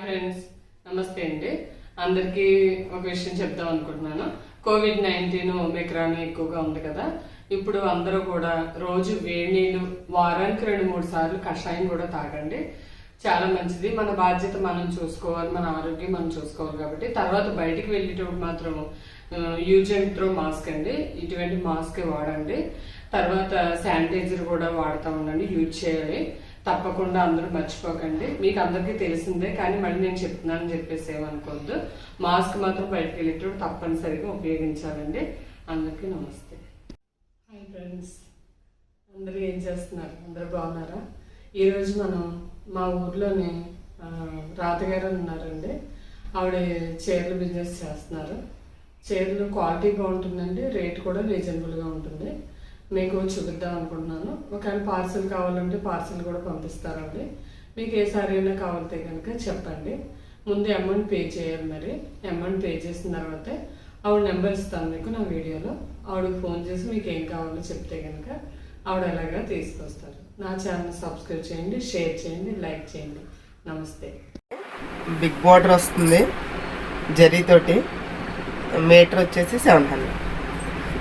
Friends, నమస్తే అండి. అందరికీ ఒక విషయం చెప్దాం అనుకుంటున్నాను. కోవిడ్-19 ఒమిక్రాన్ ఎక్కువగా ఉంది కదా. ఇప్పుడు అందరూ కూడా రోజు వేడి నీళ్ళు వారానికి 2-3 సార్లు కషాయం కూడా తాగండి. చాలా మంచిది. మన బాధ్యత మనం చూసుకోవాలి, మన ఆరోగ్యం మనం చూసుకోవాలి. కాబట్టి తర్వాత బయటికి వెళ్ళేటప్పుడు మాత్రం యూజ్ అండ్ త్రో మాస్క్ అండి, ఇటువంటి మాస్క్ వాడండి. తర్వాత శానిటైజర్ కూడా వాడుతూ ఉండండి, యూజ్ చేయాలి తప్పకుండా. అందరూ మర్చిపోకండి. మీకు అందరికీ తెలిసిందే కానీ మళ్ళీ నేను చెప్తున్నానని చెప్పేసి ఏమనుకోవద్దు. మాస్క్ మాత్రం బయటకు వెళ్ళేటప్పుడు తప్పనిసరిగా ఉపయోగించాలండి. అందరికీ నమస్తే. హాయ్ ఫ్రెండ్స్, అందరూ ఏం చేస్తున్నారు? అందరూ బాగున్నారా? ఈరోజు మనం మా ఊర్లోని రాతగారు ఉన్నారండి. ఆవిడ చీరలు బిజినెస్ చేస్తున్నారు. చీరలు క్వాలిటీ బాగుంటుందండి, రేట్ కూడా రీజనబుల్గా ఉంటుంది. మీకు చూపిద్దాం అనుకుంటున్నాను. ఒకవేళ పార్సిల్ కావాలంటే పార్సిల్ కూడా పంపిస్తారండి. మీకు ఏ సారీ అయినా కావాలితే కనుక చెప్పండి. ముందు అమౌంట్ పే చేయాలి. మరి అమౌంట్ పే చేసిన తర్వాతే ఆవిడ నెంబర్ ఇస్తాను మీకు నా వీడియోలో. ఆవిడకి ఫోన్ చేసి మీకు ఏం కావాలో చెప్తే కనుక ఆవిడ ఎలాగా తీసుకొస్తారు. నా ఛానల్ సబ్స్క్రైబ్ చేయండి, షేర్ చేయండి, లైక్ చేయండి. నమస్తే. బిగ్ బార్డర్ వస్తుంది జరీతోటి. మీటర్ వచ్చేసి 700.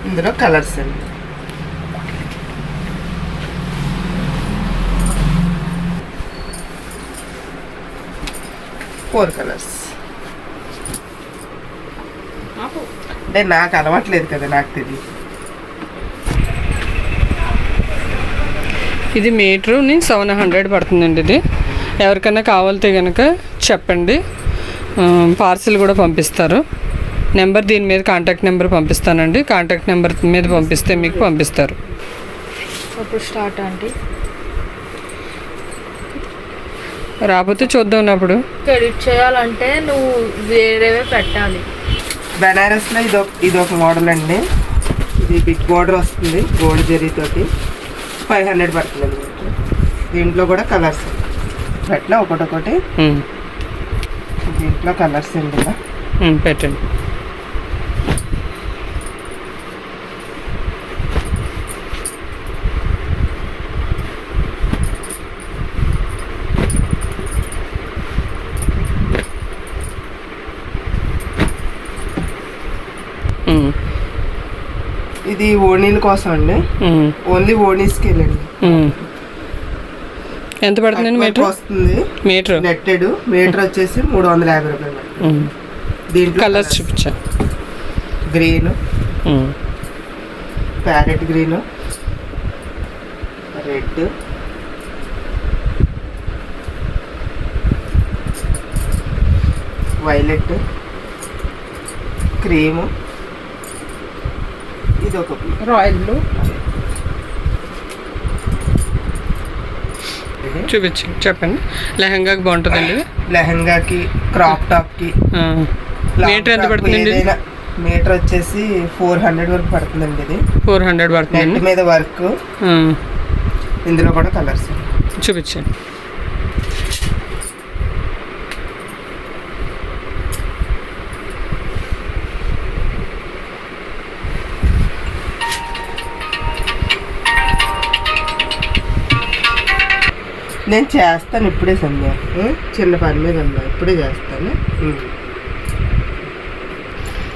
ఇందులో కలర్స్ అండి. Four colours. అంటే నాకు అలవాట్లేదు కదా, నాకు తెలియదు. ఇది మీటరు 700 పడుతుందండి. ఇది ఎవరికైనా కావాలితే కనుక చెప్పండి, పార్సిల్ కూడా పంపిస్తారు. నెంబర్ దీని మీద కాంటాక్ట్ నెంబర్ పంపిస్తానండి. కాంటాక్ట్ నెంబర్ మీద పంపిస్తే మీకు పంపిస్తారు. అప్పుడు స్టార్ట్ అంటే రాకపోతే చూద్దాం. అప్పుడు ఎడిట్ చేయాలంటే నువ్వు వేరేవే పెట్టాలి. బెనారస్లో ఇదొక మోడల్ అండి. ఇది బిగ్ బార్డర్ వస్తుంది గోల్డ్ జరీతోటి. 500 పడుతుంది. దీంట్లో కూడా కలర్స్ పెట్టినా ఒకటొకటి. దీంట్లో కలర్స్ అండి ఇలా పెట్టండి. ఇది ఓణీల కోసం అండి. ఓన్లీ ఓణీస్కి వెళ్ళండి. ఎంత పడుతుందండి మీటర్? వస్తుంది మీటర్ నెట్టెడ్. మీటర్ వచ్చేసి 350 రూపాయలు. దీంట్లో కలర్స్ చూపించా. Green, parrot green, red, violet, cream, ఇది ఒక రాయల్ బ్లూ. చెప్పండి. లెహంగాకి బాగుంటుందండి. లెహంగాకి, క్రాప్ టాప్కి. మీటర్ ఎంత పడుతుందండి? మీటర్ వచ్చేసి 400 వరకు పడుతుందండి. ఇది 400 పడుతుంది. నెట్ మీద వర్క్. ఇందులో కూడా కలర్స్ చూపించండి. నేను చేస్తాను ఇప్పుడే సంధ్య. చిన్న పని మీద ఉందా, ఇప్పుడే చేస్తాను.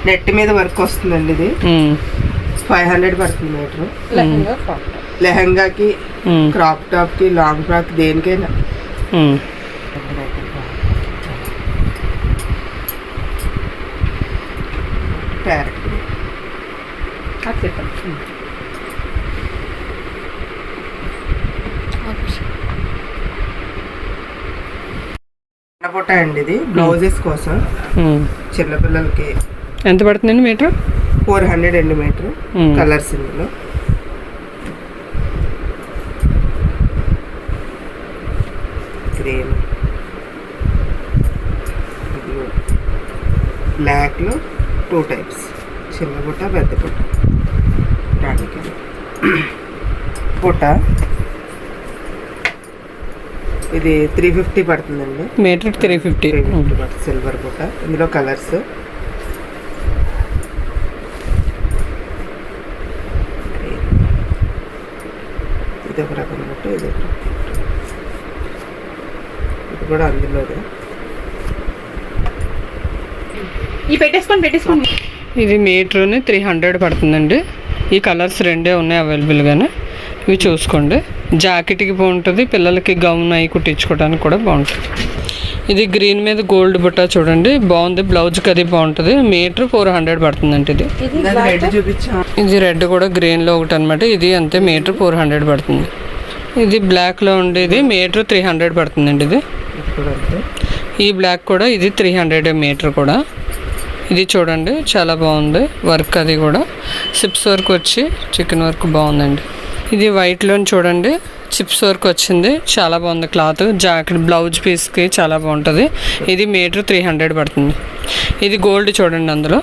నెట్ మీద వర్క్ వస్తుందండి. ఇది 500 పడుతుంది మీటర్. లెహంగాకి, క్రాప్ టాప్కి, లాంగ్ ఫ్రాక్, దేనికైనా. ప్యారెట్ బుట్ట అండి. ఇది బ్లౌజెస్ కోసం చిన్నపిల్లలకి. ఎంత పడుతుందండి మీటర్? 400 అండి మీటర్. కలర్స్ ఇందులో గ్రీన్, బ్లాక్లో 2 టైప్స్, చిన్న బుట్ట, పెద్ద బుట్ట. రాణికి బుట్ట ఇది 350 పడుతుందండి. మీటర్ 350 పడుతుంది. సిల్వర్ బుట్ట. ఇందులో కలర్స్ ఇది ఒక రకం బుట్ట, ఇది ఒక రకం. ఇది కూడా అందులోనే ఈ పెట్టేసుకోండి. ఇది మీటర్ని 300 పడుతుందండి. ఈ కలర్స్ రెండే ఉన్నాయి అవైలబుల్గానే, ఇవి చూసుకోండి. జాకెట్కి బాగుంటుంది, పిల్లలకి గౌన్ అవి కుట్టించుకోవడానికి కూడా బాగుంటుంది. ఇది గ్రీన్ మీద గోల్డ్ బుట్ట చూడండి, బాగుంది. బ్లౌజ్కి అది బాగుంటుంది. మీటర్ 400 పడుతుందండి. ఇది రెడ్ కూడా గ్రీన్లో ఒకటి అనమాట. ఇది అంతే, మీటర్ 400 పడుతుంది. ఇది బ్లాక్లో ఉండేది మీటర్ 300 పడుతుందండి. ఈ బ్లాక్ కూడా ఇది 300 మీటర్ కూడా. ఇది చూడండి చాలా బాగుంది, వర్క్ అది కూడా చిప్స్ వర్క్ వచ్చి చికెన్ వర్క్ బాగుందండి. ఇది వైట్లో చూడండి చిప్స్ వర్క్ వచ్చింది, చాలా బాగుంది క్లాత్. జాకెట్ బ్లౌజ్ పీస్కి చాలా బాగుంటుంది. ఇది మీటర్ 300 పడుతుంది. ఇది గోల్డ్ చూడండి అందులో,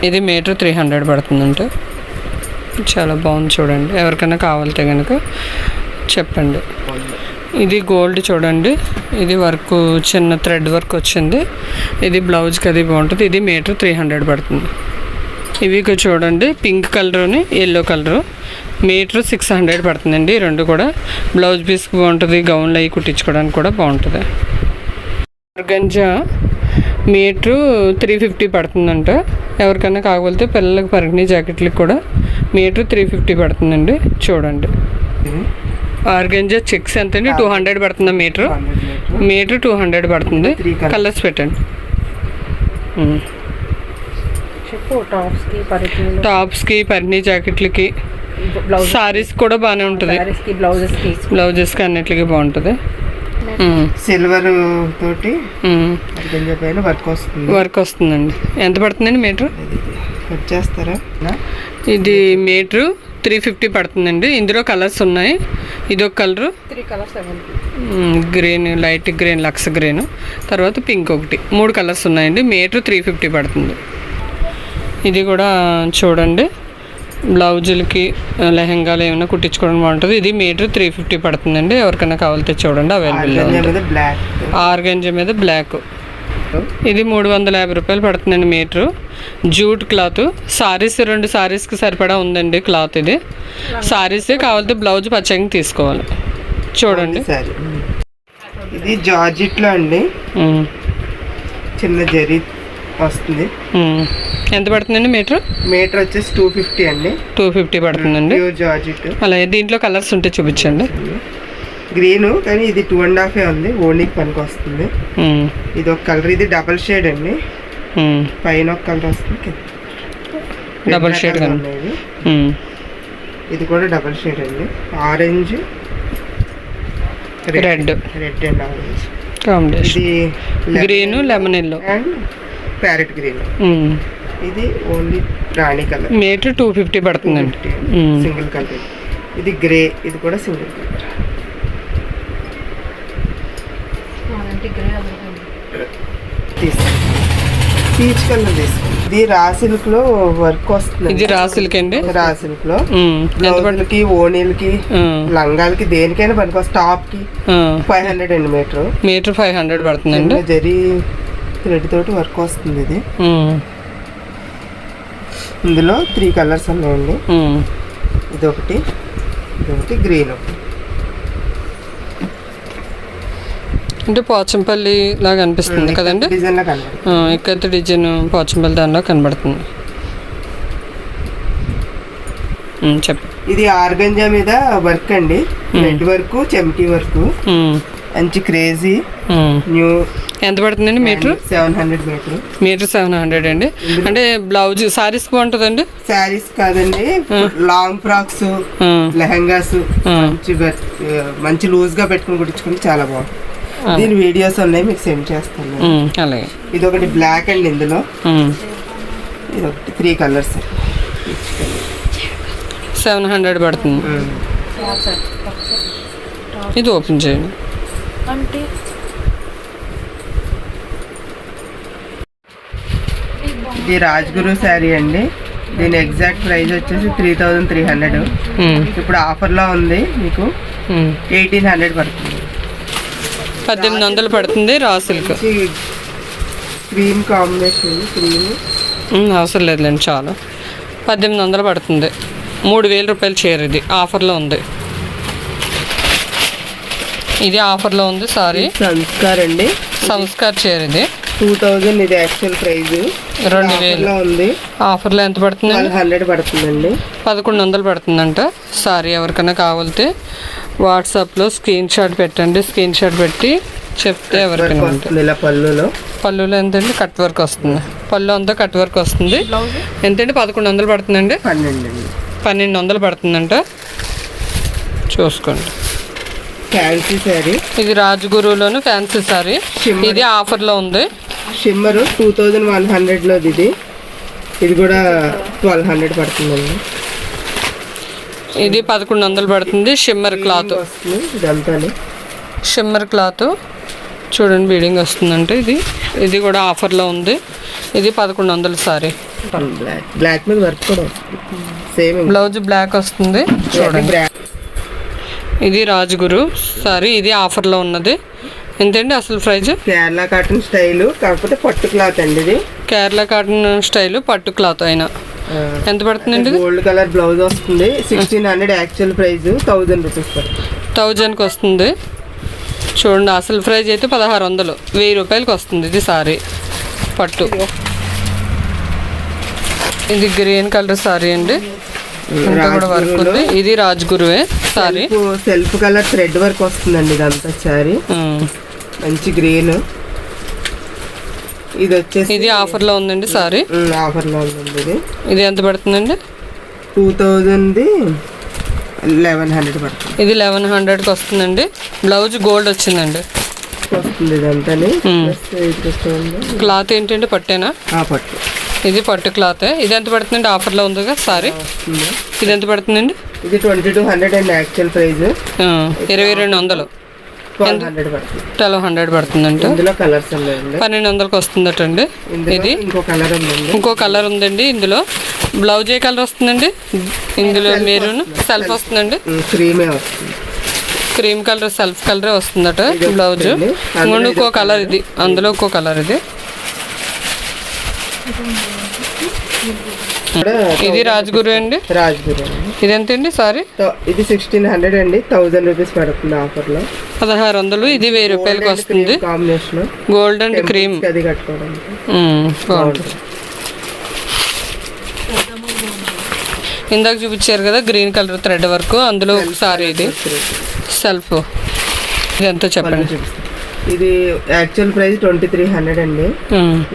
ఇది మీటర్ 300 పడుతుందంటే చాలా బాగుంది చూడండి. ఎవరికైనా కావాలితే కనుక చెప్పండి. ఇది గోల్డ్ చూడండి, ఇది వర్క్ చిన్న థ్రెడ్ వర్క్ వచ్చింది. ఇది బ్లౌజ్కి అది బాగుంటుంది. ఇది మీటర్ 300 పడుతుంది. ఇవి చూడండి పింక్ కలరుని ఎల్లో కలరు, మీటర్ 600 పడుతుందండి. రెండు కూడా బ్లౌజ్ పీస్కి బాగుంటుంది, గౌన్లు అవి కుట్టించుకోవడానికి కూడా బాగుంటుంది. ఆర్గంజా మీటర్ 350 పడుతుందంట. ఎవరికైనా కాకపోతే పిల్లలకి పరిగిణి జాకెట్లకి కూడా మీటర్ 350 పడుతుందండి. చూడండి ఆర్గంజా చెక్స్ ఎంత అండి? 200 పడుతుందా మీటర్? మీటర్ 200 పడుతుంది. కలర్స్ పెట్టండి. టాప్స్కి పరిణి జాకెట్లకి సారీస్ కూడా బాగానే ఉంటుంది. బ్లౌజెస్కి అన్నిటికి బాగుంటుంది. సిల్వర్ తోటి వర్క్ వస్తుందండి. ఎంత పడుతుందండి మీటర్? వచ్చేస్తారా? ఇది మీటర్ 350 పడుతుందండి. ఇందులో కలర్స్ ఉన్నాయి. ఇదొక colour, green, light green, lux green, తర్వాత పింక్ ఒకటి, 3 కలర్స్ ఉన్నాయండి. మీటర్ 350 పడుతుంది. ఇది కూడా చూడండి బ్లౌజులకి లెహంగాలు ఏమైనా కుట్టించుకోవడం బాగుంటుంది. ఇది మీటర్ 350 పడుతుందండి. ఎవరికైనా కావాలితే చూడండి అవైలబుల్గా ఉంది. ఆర్గంజా మీద బ్లాక్. ఇది 350 రూపాయలు పడుతుందండి మీటరు. Jute cloth. సారీస్ 2 సారీస్కి సరిపడా ఉందండి క్లాత్. ఇది సారీస్ కావాలంటే బ్లౌజ్ పచ్చగా తీసుకోవాలి. చూడండి ఇది జార్జెట్లో అండి, చిన్న జరీ వస్తుంది. ఎంత పడుతుందండి మీటర్? మీటర్ వచ్చేసి 250 అండి. 250 పడుతుందండి జార్జెట్. అలాగే దీంట్లో కలర్స్ ఉంటే చూపించండి. గ్రీన్, కానీ ఇది 2.5 ఉంది, ఓన్లీకి పనికి వస్తుంది. ఇది ఒక కలర్, ఇది డబల్ షేడ్ అండి. పైన ఒక కలర్ వస్తుంది, డబల్ షేడ్. ఇది కూడా డబల్ షేడ్ అండి. Orange, red and orange combination. ఇది green, lemon yellow and parrot green. ఇది ఓన్లీ రాణి కలర్. మీటర్ 250 పడుతుందండి. Single colour. ఇది గ్రే, ఇది కూడా సింగిల్ కలర్. పీచ్ కలర్ తీసుకోండి. ఇది రా సిల్క్ లో వర్క్ వస్తుంది. ఇది రా సిల్క్ అండి. రా సిల్క్ లో బ్లౌజులకి, ఓనీలకి, లంగాలకి, దేనికైనా పనికి వస్తుంది. టాప్ కి 500 అండి మీటర్. మీటర్ 500 పడుతుందండి. జరీ థ్రెడ్ తోటి వర్క్ వస్తుంది. ఇది ఇందులో 3 కలర్స్ ఉన్నాయండి. ఇదొకటి, ఇదొకటి, గ్రీన్ ఒకటి. అంటే పోచంపల్లి లాగా అనిపిస్తుంది కదండి. ఇక్కడ డిజైన్ పోచంపల్లి దానిలో కనబడుతుంది. చెప్పు. ఇది ఆర్గంజా మీద వర్క్ అండి. రెడ్ వర్క్, చెమ్కీ వర్క్, మంచి క్రేజీ న్యూ. ఎంత పడుతుందండి మీటర్? 700 మీటర్. మీటర్ 700 అండి. అంటే బ్లౌజ్ సారీస్ బాగుంటుందండి. సారీస్ కాదండి, లాంగ్ ఫ్రాక్స్, లెహంగాస్ మంచి లూజ్ గా పెట్టుకుని కుట్టించుకుని చాలా బాగుంటుంది. దీని వీడియోస్ ఉన్నాయి, మీకు సెండ్ చేస్తాను. అలాగే. ఇది ఒకటి బ్లాక్ అండి. ఇందులో ఇది ఒకటి 3 కలర్స్. 700 పడుతుంది. ఇది ఓపెన్ చేయండి. ఇది రాజ్గురు శారీ అండి. దీని ఎగ్జాక్ట్ ప్రైస్ వచ్చేసి 3300. ఇప్పుడు ఆఫర్లో ఉంది, మీకు 1800 పడుతుంది. 1800 పడుతుంది. Raw silk cream combination. Cream అవసరం లేదులేండి, చాలా. 1800 పడుతుంది. 3000 రూపాయలు చీర. ఇది ఆఫర్లో ఉంది. ఇది ఆఫర్లో ఉంది. సారీ సంస్కార్ అండి. సంస్కార్ చీర ఇది 2000 ఇది యాక్చువల్ ప్రైస్. 2000 ఉంది. ఆఫర్లో ఎంత పడుతుంది? 1200 పడుతుందండి. 1100 పడుతుందంట. సారీ ఎవరికైనా కావాలితే వాట్సాప్లో స్క్రీన్ షాట్ పెట్టండి. స్క్రీన్ షాట్ పెట్టి చెప్తే ఎవరికైనా వస్తుంది. ఇలా పళ్ళులో ఎంతండి? కట్ వర్క్ వస్తుంది. పళ్ళు అంతా కట్ వర్క్ వస్తుంది. ఎంతండి? 1100 పడుతుందండి. 1200 పడుతుందంట. చూసుకోండి. ఫ్యాన్సీ శారీ. ఇది రాజ్గురులోను ఫ్యాన్సీ శారీ. ఇది ఆఫర్లో ఉంది. షిమ్మర్ 2100లో ఇది కూడా 1200 పడుతుందండి. ఇది 1100 పడుతుంది. షిమ్మర్ క్లాత్ ఇదంతా షిమ్మర్ క్లాత్ చూడండి బీడింగ్ వస్తుందంటే ఇది కూడా ఆఫర్లో ఉంది. ఇది 1100 సారీ. బ్లాక్ మీద వర్క్ కూడా వస్తుంది. సేమ్ బ్లౌజ్ బ్లాక్ వస్తుంది చూడండి. ఇది రాజ్గురు సారీ. ఇది ఆఫర్లో ఉన్నది. ఎంతండి అసలు ప్రైజ్? కేరళ కాటన్ స్టైల్ కాకపోతే పట్టు క్లాత్ అండి. ఇది కేరళ కాటన్ స్టైల్ పట్టు క్లాత్ అయినా ఎంత పడుతుందండి? గోల్డ్ కలర్ బ్లౌజ్ వస్తుంది. 1600 యాక్చువల్ ప్రైస్. 1000 రూపీస్ పడుతుంది. 1000కి వస్తుంది. చూడండి అసలు ప్రైజ్ అయితే 1600. 1000 రూపాయలకి వస్తుంది ఇది సారీ పట్టు. ఇది గ్రీన్ కలర్ సారీ అండి. కూడా వర్క్ ఉంది. ఇది రాజ్గురువే sari. Self colour thread work వస్తుందండి ఇదంతా సారీ. మంచి గ్రీన్. ఇది వచ్చేసి ఇది ఆఫర్లో ఉందండి సారీ. ఆఫర్లో ఉందండి. ఇది ఎంత పడుతుందండి? 2000 1100 పడుతుంది. ఇది 1100కి వస్తుందండి. బ్లౌజ్ గోల్డ్ వచ్చిందండి. వస్తుంది ఇదంతా. క్లాత్ ఏంటంటే పట్టేనా? పట్టు. ఇది పట్టు క్లాత్. ఇది ఎంత పడుతుందండి? ఆఫర్లో ఉంది కదా సారీ. ఇది ఎంత పడుతుందండి? ఇది 2200 అండి యాక్చువల్ ప్రైస్. 2200. 1200 పడుతుందండి. ఇందులో కలర్స్ ఉన్నాయండి. 1200కి వస్తుందటండి. ఇది ఇంకో కలర్ ఉందండి. ఇందులో బ్లౌజ్ ఏ కలర్ వస్తుందండి? ఇందులో మెరూన్ సెల్ఫ్ వస్తుందండి. క్రీమ్ కలర్ సెల్ఫ్ కలరే వస్తుందట బ్లౌజ్. ఇంకో కలర్ ఇది. అందులో ఇంకో కలర్ ఇది. ఇది రాజ్గురు అండి. ఇది ఎంత అండి సారీ? ఇది 1600 అండి. 1000 రూపీస్ పడుతుంది ఆఫర్లో. 1600. ఇది 1000 రూపాయలకి వస్తుంది. Combination gold and cream. అది కట్టుకోవడానికి బాగుంటుంది. ఇందాక చూపించారు కదా గ్రీన్ కలర్ థ్రెడ్ వర్క్. అందులో ఒకసారి ఇది సెల్ఫ్. ఇది ఎంత చెప్పండి? ఇది యాక్చువల్ ప్రైస్ 2300 అండి.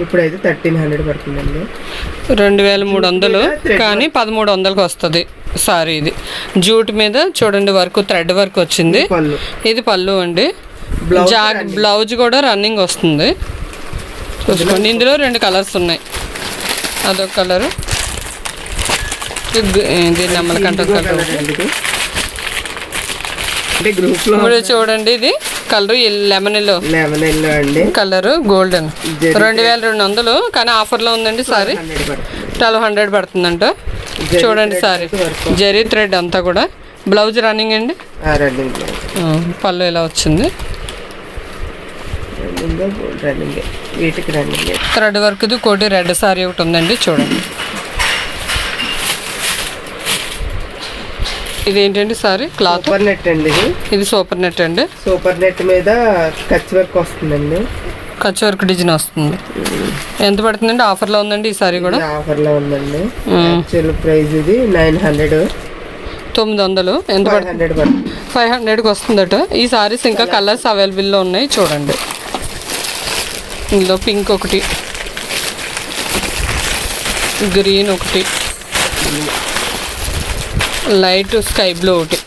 ఇప్పుడైతే 1300 పడుతుందండి. 2300 కానీ 1300కి వస్తుంది సారీ. ఇది జూట్ మీద చూడండి వర్క్ థ్రెడ్ వర్క్ వచ్చింది. ఇది పళ్ళు అండి. బ్లౌజ్ కూడా రన్నింగ్ వస్తుంది. చూసుకోండి. ఇందులో 2 కలర్స్ ఉన్నాయి. అదొక కలరు. ఇది నెమ్మలకంట కలర్. ఇప్పుడు చూడండి ఇది కలర్ లెమన్ ఎల్లో అండి. Colour golden. 2200 కానీ ఆఫర్లో ఉందండి సారీ. 1200 పడుతుందంట. చూడండి సారీ జరీ థ్రెడ్ అంతా కూడా. బ్లౌజ్ రన్నింగ్ అండి. పళ్ళు ఇలా వచ్చింది. థ్రెడ్ వర్క్ కోటి రెడ్ సారీ ఒకటి ఉందండి. చూడండి ఇది ఏంటండి సారీ? క్లాత్ సూపర్ నెట్ అండి. ఇది సూపర్ నెట్ అండి. సూపర్ నెట్ మీద కచ్ వర్క్ వస్తుందండి. కచ్ వర్క్ డిజైన్ వస్తుంది. ఎంత పడుతుందండి? ఆఫర్లో ఉందండి ఈ సారీ కూడా. ఆఫర్లో ఉందండి. యాక్చువల్ ప్రైస్ ఇది 900. 900. ఎంత పడుతుంది? 500కి వస్తుందట. ఈ సారీస్ ఇంకా కలర్స్ అవైలబుల్లో ఉన్నాయి చూడండి. ఇందులో పింక్ ఒకటి, గ్రీన్ ఒకటి, లైట్ స్కై బ్లూ ఒకటి.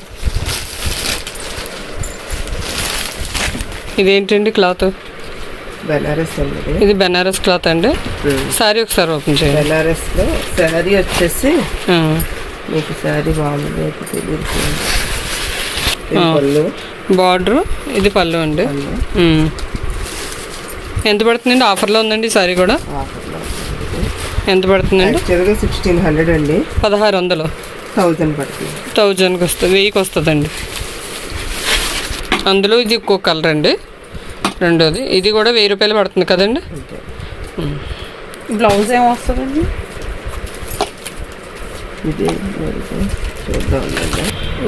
ఇదేంటండి క్లాత్? బెనారస్ అండి. ఇది బెనారస్ క్లాత్ అండి. సారీ ఒకసారి ఓపెన్ చేయండి. బెనారస్లో సారీ వచ్చేసి మీకు సారీ బాగుంది. బార్డర్ ఇది పళ్ళు అండి. ఎంత పడుతుందండి? ఆఫర్లో ఉందండి ఈ సారీ కూడా. ఎంత పడుతుందండి? 1600 అండి. 1600. 1000 పడుతుంది. 1000కి వస్తుంది. 1000కి వస్తుందండి. అందులో ఇది ఇంకో కలర్ అండి. రెండోది ఇది కూడా 1000 రూపాయలు పడుతుంది కదండి. బ్లౌజ్ ఏమొస్తుందండి?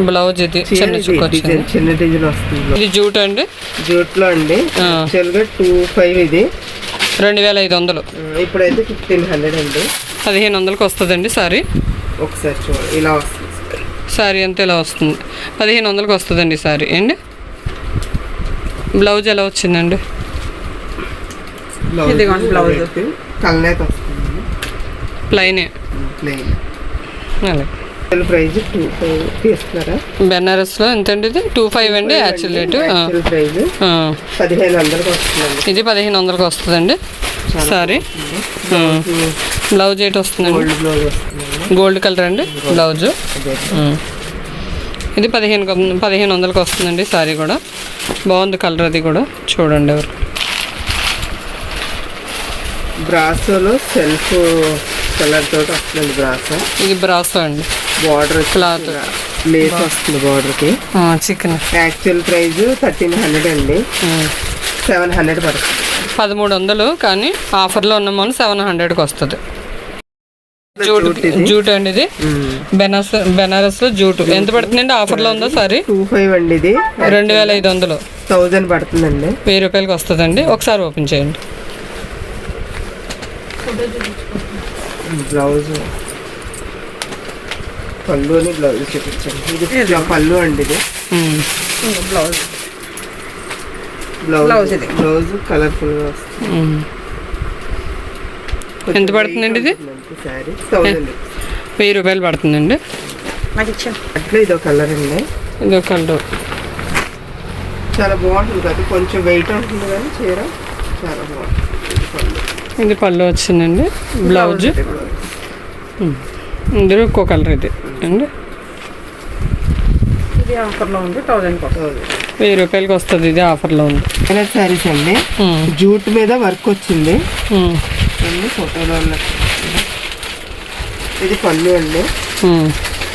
బ్లౌజ్ ఇది చిన్న చిన్న డిజైన్ వస్తుంది. ఇది జూట్ అండి. జూట్లో అండి. యాక్చువల్గా 25 ఇది 2500. ఇప్పుడైతే 1500 అండి. 1500కి వస్తుందండి సారీ. ఒకసారి చూడండి, ఇలా వస్తుంది సారీ అంతా ఇలా వస్తుంది. 1500కి వస్తుందండి సారీ అండి. బ్లౌజ్ ఎలా వచ్చిందండి? ఇదిగోండి బ్లౌజ్ కల్నేత వస్తుంది, ప్లైనే. ప్లెయిన్. అలాగే ప్రైస్ 25 తీస్తున్నారా? బెనారస్లో ఎంతండి ఇది? 25 అండి యాక్చువల్ రేటు. ప్రైస్ 1500కి వస్తుందండి. ఇది 1500కి వస్తుందండి సారీ. బ్లౌజ్ ఏంటి వస్తుందండి? గోల్డ్ బ్లౌజ్ వస్తుందండి, గోల్డ్ కలర్ అండి బ్లౌజు. ఇది 1500కి వస్తుందండి సారీ కూడా. బాగుంది కలర్ అది కూడా, చూడండి ఎవరు. బ్రాసోలో సెల్ఫ్ కలర్ తోటి వస్తుందండి బ్రాసో. ఇది బ్రాసో అండి. బార్డర్ క్లాత్ లేస్ వస్తుంది బార్డర్కి. చికెన్ యాక్చువల్ ప్రైస్ 1300 అండి, 700 పడుతుంది. 1300 కానీ ఆఫర్లో ఉన్న మనం 700కి వస్తుంది. జూట్ అండి ఇది. బెనారస్ లో జూట్ ఎంత పడుతుందండి? ఆఫర్లో ఉందా సారీ? 25 అండి. ఇది 2500, 1000 పడుతుందండి. 1000 రూపాయలకి వస్తుందండి. ఒకసారి ఓపెన్ చేయండి. బ్లౌజ్ పళ్ళు అని బ్లౌజ్ చూపించండి. ఇది పళ్ళు అండి. ఇది బ్లౌజ్ బ్లౌజ్ కలర్ఫుల్ గా వస్తుంది. ఎంత పడుతుందండి ఇది? సారీ 1000. 1000 రూపాయలు పడుతుందండి. అట్లా ఇదో కలర్ అండి, ఇదో కలర్ చాలా బాగుంటుంది కదా, కొంచెం వెయిట్ ఉంటుంది కానీ చీర చాలా బాగుంటుంది. ఇది పళ్ళు వచ్చిందండి. బ్లౌజ్ ఇందులో ఇంకో కలర్ ఇది అండి. ఇది ఆఫర్లో ఉంది 1000కి వస్తుంది. 1000 రూపాయలకి వస్తుంది. ఇది ఆఫర్లో ఉంది. శారీస్ అండి, జూట్ మీద వర్క్ వచ్చింది. ఫోటోలో ఉన్నట్టు. ఇది పళ్ళు అండి,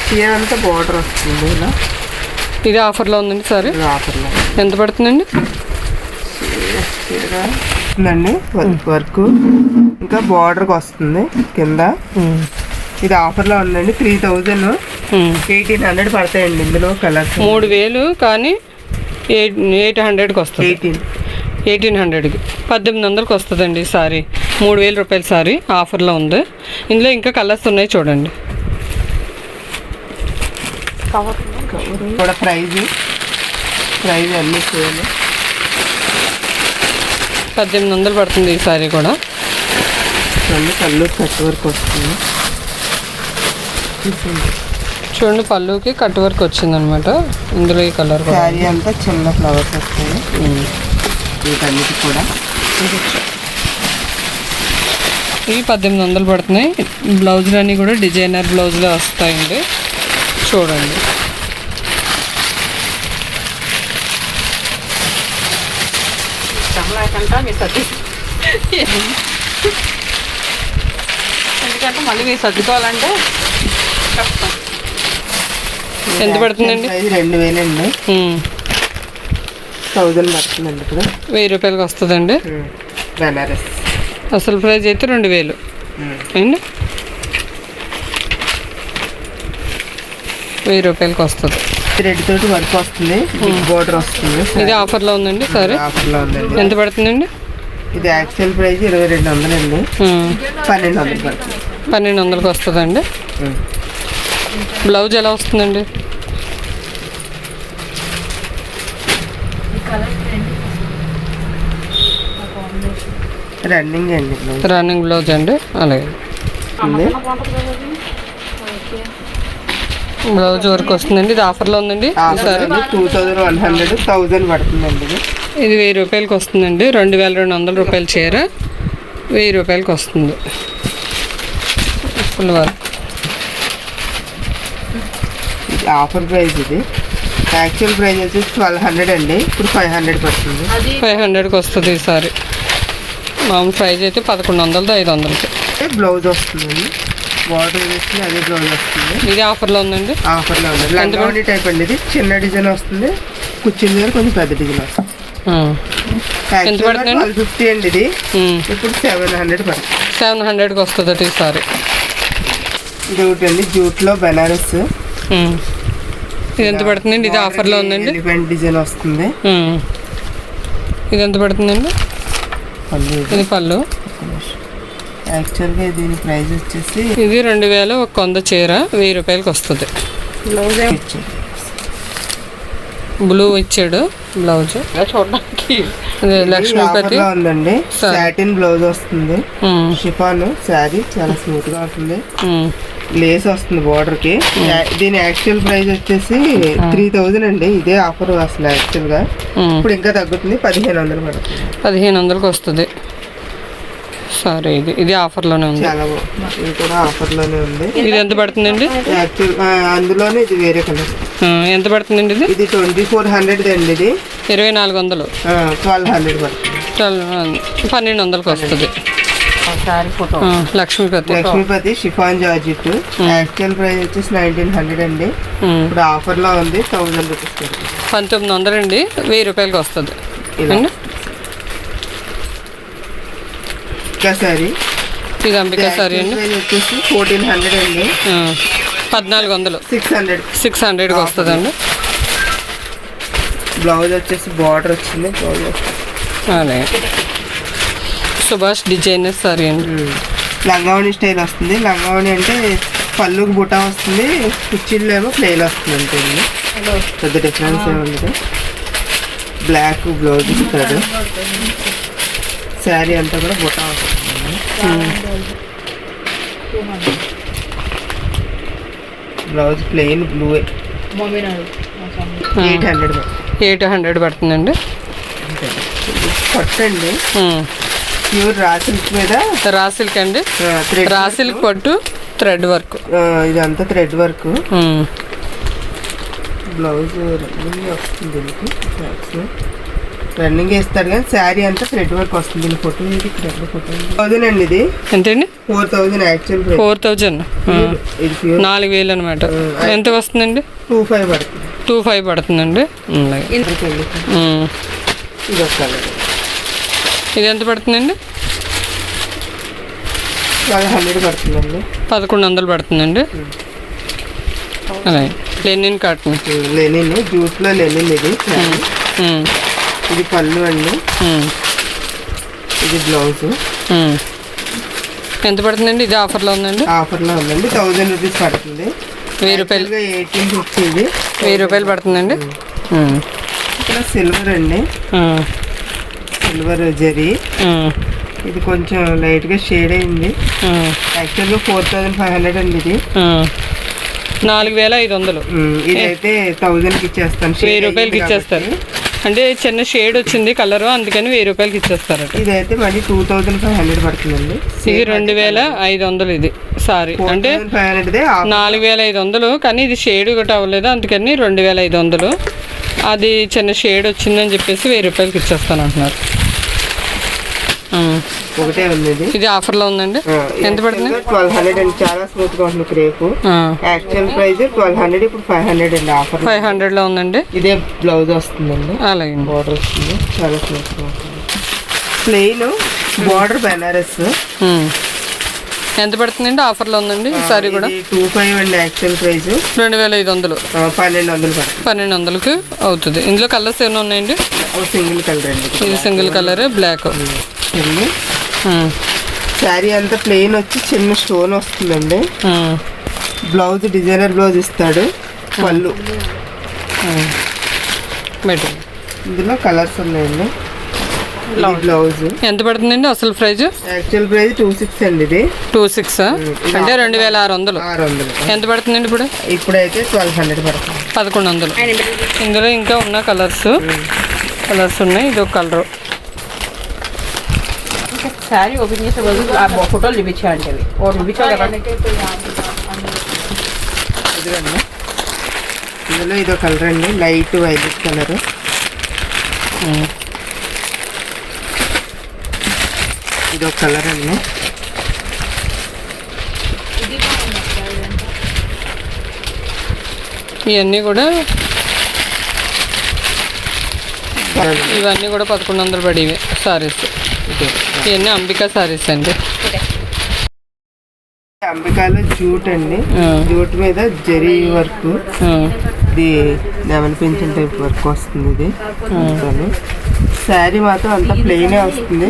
చీర అంతా బార్డర్ వస్తుంది ఇలా. ఇది ఆఫర్లో ఉందండి సారీ. ఆఫర్లో ఎంత పడుతుందండి? చీర వస్తుందండి వర్క్, ఇంకా బార్డర్కి వస్తుంది కింద. ఇది ఆఫర్లో ఉందండి. 3000, 1800 పడతాయండి. ఇందులో కలర్స్ 3000 కానీ 800కి వస్తుంది. 1800కి 1800కి వస్తుందండి సారీ. 3000 రూపాయల సారీ ఆఫర్లో ఉంది. ఇందులో ఇంకా కలర్స్ ఉన్నాయి చూడండి. కూడా ప్రైజ్ అన్నీ సేమ్. 1800 పడుతుంది ఈ సారీ కూడా. పళ్ళు కట్ వర్క్ వస్తుంది. చూడండి పళ్ళుకి కట్ వర్క్ వచ్చింది అనమాట. ఇందులో ఈ కలర్ శారీ అంతా చిన్న ఫ్లవర్స్ వస్తాయి వీటన్నిటి కూడా. ఇవి 1800 పడుతున్నాయి. బ్లౌజులు అన్నీ కూడా డిజైనర్ బ్లౌజులు వస్తాయండి. చూడండి ఎందుకంటే మళ్ళీ మీరు సర్దుకోవాలంటే కష్టం. ఎంత పడుతుందండి? 2000 అండి, 1000 పడుతుందండి. ఇప్పుడు 1000 రూపాయలకి వస్తుందండి. బెనారస్ అసలు ప్రైస్ అయితే 2000 అండి. 1000 రూపాయలకి వస్తుంది. థ్రెడ్ తోటి వర్క్ వస్తుంది, బోర్డర్ వస్తుంది. ఇది ఆఫర్లో ఉందండి సరే. ఆఫర్లో ఉందండి. ఎంత పడుతుందండి? ఇది యాక్చువల్ ప్రైస్ 2200 అండి, 1200 పడుతుంది. 1200కి వస్తుందండి. బ్లౌజ్ ఎలా వస్తుందండి? రన్నింగ్ అండి, రన్నింగ్ బ్లౌజ్ అండి. అలాగే బ్లౌజ్ వర్క్ వస్తుందండి. ఇది ఆఫర్లో ఉందండి. 2100, 1000 పడుతుందండి. ఇది 1000 రూపాయలకి వస్తుందండి. 2200 రూపాయల చీర 1000 రూపాయలకి వస్తుంది. Full work offer price. ఇది యాక్చువల్ ప్రైస్ వచ్చి 1200 అండి, ఇప్పుడు 500 పడుతుంది. 500కి వస్తుంది ఈసారి. మామూలు ప్రైస్ అయితే 1100, 500కి. బ్లౌజ్ వస్తుందండి, బార్డర్ వేసి అదే బ్లౌజ్ వస్తుంది. ఇది ఆఫర్లో ఉందండి. ఆఫర్లో ఉంది. లంగావణి టైప్ అండి. ఇది చిన్న డిజైన్ వస్తుంది, కూర్చుని దగ్గర కొంచెం పెద్ద డిజైన్ వస్తుంది. ఎంత పడుతుంది? 1250 అండి. ఇది ఇప్పుడు 700 పడుతుంది. 700కి వస్తుంది ఈసారి. ఇది ఒకటి అండి, జూట్లో బెనారస్. ఇది ఎంత పడుతుందండి? ఇది ఆఫర్లో ఉందండి. ఎలిఫెంట్ డిజైన్ వస్తుంది. ఇది ఎంత పడుతుందండి? పళ్ళు ఇది పళ్ళు. యాక్చువల్గా దీని ప్రైస్ వచ్చేసి ఇది 2100 చీర 1000 రూపాయలకి వస్తుంది. బ్లూ ఇచ్చాడు బ్లౌజ్ చూడడానికి. లక్ష్మీపతి ఉందండి. సాటిన్ బ్లౌజ్ వస్తుంది, షిఫాన్ శారీ చాలా స్మూత్ గా ఉంటుంది, లేస్ వస్తుంది బోర్డర్ కి. దీని యాక్చువల్ ప్రైస్ వచ్చేసి 3000 అండి. ఇదే ఆఫర్ అసలు యాక్చువల్ గా. ఇప్పుడు ఇంకా తగ్గుతుంది, 1500 పడుతుంది. 1500కి వస్తుంది. సరే ఇది ఆఫర్లోనే ఉంది. చాలా ఇది కూడా ఆఫర్లోనే ఉంది. ఇది ఎంత పడుతుందండి? యాక్చువల్ అందులోనే ఇది వేరే కలర్. ఎంత పడుతుందండి? ఇది 2400 అండి. ఇది 2400. 1200 పడుతుంది. 1200కి వస్తుంది. Lakshmipati chiffon georgette. Actual price వచ్చేసి 1900 అండి. ఇప్పుడు ఆఫర్ లో ఉంది 1000 రూపీస్. 1900 అండి, 1000 రూపాయలకి వస్తుంది. సారీ ఇది అంబికా సారీ అండి. వచ్చేసి 1400 అండి. 1400. 600కి వస్తుంది అండి. బ్లౌజ్ వచ్చేసి బార్డర్ వచ్చింది. అలాగే సుభాష్ డిజైనర్ సారీ అండి. లంగావణి స్టైల్ వస్తుంది. లంగావణి అంటే పళ్ళుకి బుటా వస్తుంది, కుర్చీల్లో ఏమో ప్లెయిన్ వస్తుంది అంతే. పెద్ద డిఫరెన్స్ ఏముంది. బ్లాక్ బ్లౌజ్ ఇస్తాడు. శారీ అంతా కూడా బుటా వస్తుంది. Blouse plain blue. 800 పడుతుందండి. పట్టండి ప్యూర్ రా సిల్క్ మీద. రా సిల్క్ అండి. రా సిల్క్ పట్టు థ్రెడ్ వర్క్. ఇదంతా థ్రెడ్ వర్క్. బ్లౌజ్ రన్నింగ్ వస్తుంది. దీనికి రన్నింగ్ వేస్తాడు కానీ శారీ అంతా థ్రెడ్ వర్క్ వస్తుంది. దీని ఫోటో ఇది థ్రెడ్ ఫోటో. 1000 అండి. ఇది ఎంతండి? 4000 యాక్చువల్ 4000. ఇది ప్యూర్ 4000 అనమాట. ఎంత వస్తుందండి? 25 పడుతుంది. 25 పడుతుందండి. ఇది ఒక కలర్. ఇది ఎంత పడుతుందండి? 1200 పడుతుందండి. 1100 పడుతుందండి. అలాగే లెనిన్ కాటన్. లెనిన్ జ్యూస్లో లెనిన్. ఇది పళ్ళు అండి. ఇది బ్లౌజ్. ఎంత పడుతుందండి? ఇది ఆఫర్లో ఉందండి. ఆఫర్లో ఉందండి. 1000 రూపీస్ పడుతుంది. 1000 రూపాయలు. 1850. ఇది 1000 రూపాయలు పడుతుందండి. ఇక్కడ సిల్వర్ అండి. సిల్వర్ జరీ. ఇది కొంచెం లైట్ గా షేడ్ అయింది. యాక్చువల్గా 4500 అండి. ఇది 4500. ఇదైతే 1000కి ఇచ్చేస్తాను. 1000 రూపాయలకి ఇచ్చేస్తారు. అంటే చిన్న షేడ్ వచ్చింది కలర్, అందుకని 1000 రూపాయలకి ఇచ్చేస్తారు. ఇదైతే మళ్ళీ 2500 పడుతుందండి. ఇది 2500. ఇది సారీ అంటే 4500, కానీ ఇది షేడ్ ఒకటి అవ్వలేదు, అందుకని 2500. అది చిన్న షేడ్ వచ్చిందని చెప్పేసి 1000 రూపాయలకి ఇచ్చేస్తాను అంటున్నారు. ఒకటే ఉంది. ఇది ఆఫర్లో ఉందండి. ఎంత పడుతుంది? 1200 అండి. చాలా స్మూత్ గా ఉంది క్రేప్. యాక్చువల్ ప్రైస్ 1200, ఇప్పుడు 500 అండి. ఆఫర్ 500లో ఉందండి. ఇదే బ్లౌజ్ వస్తుందండి. అలాగే బార్డర్ వస్తుంది. చాలా స్మూత్ గా ఉంటుంది. Plain border Banaras. ఎంత పడుతుందండి? ఆఫర్లో ఉందండి ఈ సారీ కూడా. 25 అండి యాక్చువల్ ప్రైస్. 2500. 1200 పడుతుంది. 1200కి అవుతుంది. ఇందులో కలర్స్ ఏమైనా ఉన్నాయండి? సింగిల్ కలర్ అండి. ఇది సింగిల్ కలర్ బ్లాక్. శారీ అంతా ప్లెయిన్ వచ్చి చిన్న స్టోన్ వస్తుందండి. బ్లౌజ్ డిజైనర్ బ్లౌజ్ ఇస్తాడు. పళ్ళు ఇందులో కలర్స్ ఉన్నాయండి. బ్లౌజ్ ఎంత పడుతుందండి అసలు ప్రైజ్? యాక్చువల్ ప్రైస్ 26 అండి. ఇది 26 అంటే 2600. ఎంత పడుతుందండి ఇప్పుడు? ఇప్పుడైతే 1200 పడుతుంది. 1100. ఇందులో ఇంకా ఉన్న కలర్స్ ఉన్నాయి. ఇది ఒక కలర్. सारी ओपन చేసే బదులు ఆ ఫోటోలు చూపించాలంటే ఇందులో ఇదో కలర్ అండి. Light violet colour. ఇదో కలర్ అండి. ఇవన్నీ కూడా 1100 పడేవి సారీస్. ఇవన్నీ అంబికా సారీస్ అండి. అంబికాలో జూట్ అండి. జూట్ మీద జరీ వర్క్. ఇది నెమలి పింఛన్ టైప్ వర్క్ వస్తుంది. ఇది శారీ మాత్రం అంతా ప్లెయినే వస్తుంది,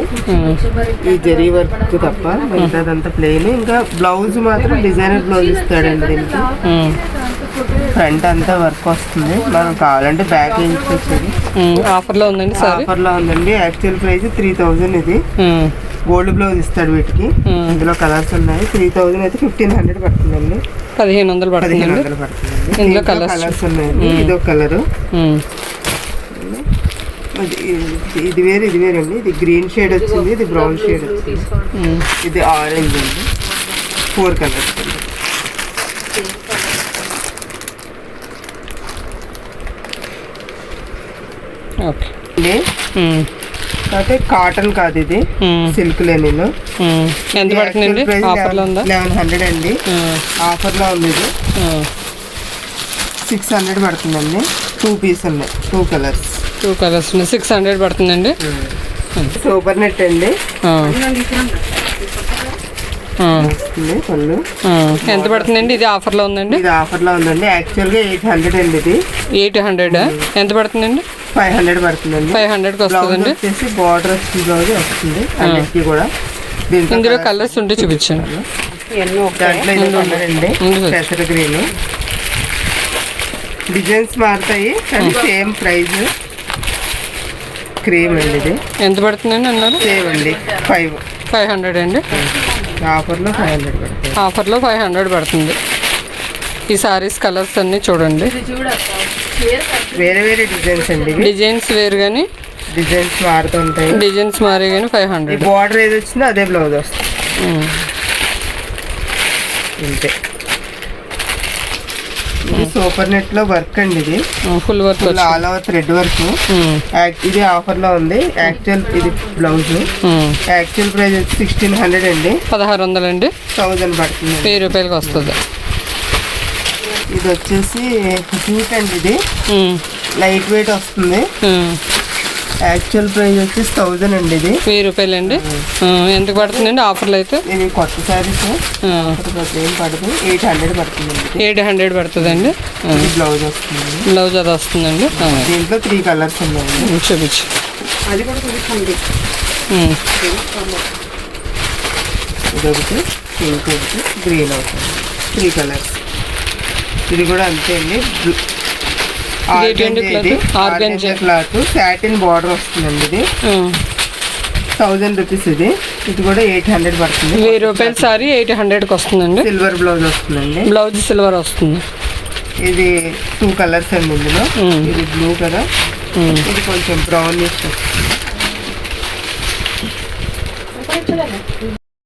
ఈ జరీ వర్క్ తప్ప మిగతాదంతా ప్లెయిన్. ఇంకా బ్లౌజ్ మాత్రం డిజైనర్ బ్లౌజ్ ఇస్తాడండి దీనికి. ఫ్రంట్ అంతా వర్క్ వస్తుంది, మనం కావాలంటే బ్యాక్ వేయించుకొచ్చేది. ఆఫర్లో ఉందండి సారీ. ఆఫర్లో ఉందండి. యాక్చువల్ ప్రైస్ 3000 ఇది. గోల్డ్ బ్లౌజ్ ఇస్తాడు వీటికి. ఇందులో కలర్స్ ఉన్నాయి. 3000 అయితే 1500 పడుతుందండి. 1500 పడుతుంది. 1500 పడుతుందండి. ఇందులో కలర్స్ ఉన్నాయండి. ఇది ఒక కలరు, ఇది వేరు, ఇది వేరండి. ఇది గ్రీన్ షేడ్ వచ్చింది, ఇది బ్రౌన్ షేడ్ వచ్చింది, ఇది ఆరెంజ్ అండి. 4 కలర్స్ అండి. ఓకే. అయితే కాటన్ కాదు, ఇది సిల్క్ లెనిన్. ఎంత పడుతుందండి? ఆఫర్లో ఉందా? 1100 అండి. ఆఫర్లో ఉంది. ఇది 600 పడుతుందండి. 2 పీస్ ఉన్నాయి, 2 కలర్స్. 2 కలర్స్ 600 పడుతుందండి. సూపర్ నెట్ అండి. పళ్ళు ఎంత పడుతుందండి? ఇది ఆఫర్లో ఉందండి. ఇది ఆఫర్లో ఉందండి. యాక్చువల్గా 800 అండి. ఇది 800. ఎంత పడుతుందండి? 500 పడుతుందండి. 500కి వస్తుందండి. వచ్చేసి బార్డర్ బ్లౌజ్ వస్తుంది అన్నిటికీ కూడా. ఇందులో కలర్స్ ఉంటే చూపించండి. దాంట్లో ఇది కలర్ అండి, పెసర గ్రీన్. డిజైన్స్ మారుతాయి కానీ సేమ్ ప్రైస్. క్రీమ్ అండి. ఇది ఎంత పడుతుందండి అన్నారు? సేమ్ అండి, 500 అండి. ఆఫర్లో 500 పడుతుంది. ఆఫర్లో 500 పడుతుంది. ఈ సారీస్ కలర్స్ అన్నీ చూడండి. వేరే వేరే డిజైన్స్ అండి. డిజైన్స్ వేరు కానీ డిజైన్స్ మారుతుంటాయి. డిజైన్స్ మారే కానీ 500. బార్డర్ ఏది వచ్చిందో అదే బ్లౌజ్ వస్తుంది అంతే. సూపర్ నెట్ లో వర్క్ అండి. ఇది full work, all over thread work. ఇది ఆఫర్ లో ఉంది. యాక్చువల్ ఇది బ్లౌజ్. యాక్చువల్ ప్రైస్ 1600 అండి. 1600 అండి. 1000 పడుతుంది. 1000 రూపాయలకి వస్తుంది. ఇది వచ్చేసి జూట్ అండి. ఇది లైట్ వెయిట్ వస్తుంది. యాక్చువల్ ప్రైస్ వచ్చేసి 1000 అండి. ఇది 1000 రూపాయలు అండి. ఎంత పడుతుందండి ఆఫర్లో అయితే? ఇది కొత్త శారీస్ ఏం పడదు. 800 పడుతుంది. 800 పడుతుందండి. బ్లౌజ్ వస్తుంది. బ్లౌజ్ అది వస్తుందండి. దీంట్లో 3 కలర్స్ ఉన్నాయండి. చూపించు. అది కూడా చూపించండి. ఇది ఒకటి, పింక్ ఒకటి, గ్రీన్ అవుతుంది. 3 కలర్స్. ఇది కూడా అంతే అండి. ఆర్గంజా క్లాత్ సాటిన్ బార్డర్ వస్తుందండి. ఇది 1000 రూపీస్. ఇది కూడా 800 పడుతుంది. 1000 రూపాయల సారీ 800కి వస్తుందండి. సిల్వర్ బ్లౌజ్ వస్తుందండి. బ్లౌజ్ సిల్వర్ వస్తుంది. ఇది 2 కలర్స్ అండి ఇందులో. ఇది బ్లూ కదా, ఇది కొంచెం బ్రౌన్ వస్తుంది.